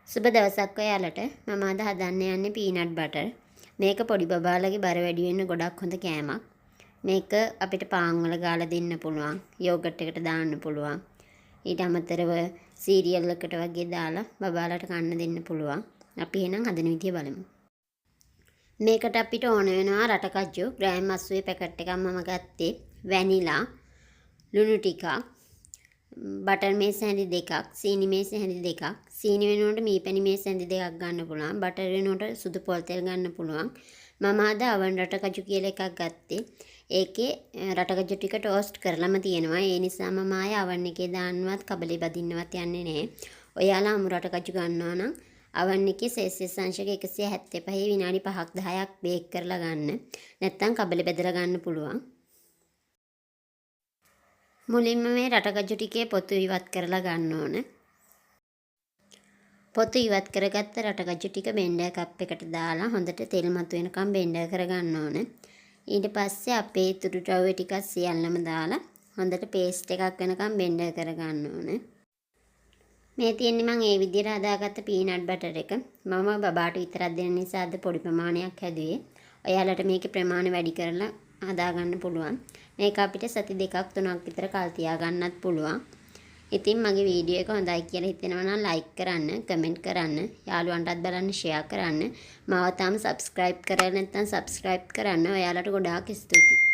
සුබ දවසක් ඔයාලට. මම අද හදන්න යන්නේ පීනට් බටර්. මේක පොඩි බබාලගේ බර වැඩි වෙන්න ගොඩක් හොඳ කෑමක්. මේක අපිට පාන් වල ගාලා දෙන්න පුළුවන්. යෝගට් එකට දාන්න පුළුවන්. ඊට අමතරව සීරියල් එකට වගේ දාලා බබාලට කන්න දෙන්න පුළුවන්. අපි එහෙනම් හදන විදිය බලමු. මේකට අපිට ඕන වෙනවා රටකජු, ග්‍රෑම් 80 පැකට් එකක් මම ගත්තේ, වැනිලා, ලුණු ටිකක්, බටර් මේස් හැඳි දෙකක්, සීනි මේස් හැඳි දෙකක්. සීනි වෙනුවට මීපැණි මේස් හැඳි දෙකක් ගන්න පුළුවන්. බටර් වෙනුවට සුදු පොල් තෙල් ගන්න පුළුවන්. මම අද අවන් රටකජු කියලා එකක් ගත්තේ. ඒකේ රටකජු ටික ටෝස්ට් කරලම තියෙනවා. ඒ නිසා මම ආයේ අවන් එකේ දාන්නවත් කබලේ බදින්නවත් යන්නේ නැහැ. ඔයාලා අමු රටකජු ගන්නවා නම් අවන් එකේ සෙල්සියස් අංශක 175 විනාඩි 5ක් 10ක් බේක් කරලා ගන්න. නැත්නම් කබලේ බෙදලා ගන්න පුළුවන්. මුලින්ම මේ රටකජු ටිකේ පොතු ඉවත් කරලා ගන්න ඕන. පොතු ඉවත් කරගත්ත රටකජු ටික බෙන්ඩර් කප් එකට දාලා හොඳට තෙල් මතු වෙනකම් බෙන්ඩර් කරගන්න ඕන. ඊට පස්සේ අපේ තුඩු ද්‍රව්‍ය ටිකක් සියල්ලම දාලා හොඳට පේස්ට් එකක් වෙනකම් බෙන්ඩර් කරගන්න ඕන. මේ තියෙන්නේ මම ඒ විදිහට හදාගත්ත පීනට් බටර් එක. මම බබාට විතරක් දෙන නිසා අද පොඩි ප්‍රමාණයක් හැදුවේ. ඔයාලට මේකේ ප්‍රමාණය වැඩි කරලා හදාගන්න පුළුවන්. මේක අපිට සති 2ක් 3ක් විතර කල් තියාගන්නත් පුළුවන්. ඉතින් මගේ වීඩියෝ එක හොඳයි කියලා හිතෙනවා නම් ලයික් කරන්න, කමෙන්ට් කරන්න, යාළුවන්ටත් බලන්න ෂෙයා කරන්න. මාව තාම සබ්ස්ක්‍රයිබ් කරලා නැත්නම් සබ්ස්ක්‍රයිබ් කරන්න. ඔයාලට ගොඩාක් ස්තුතියි.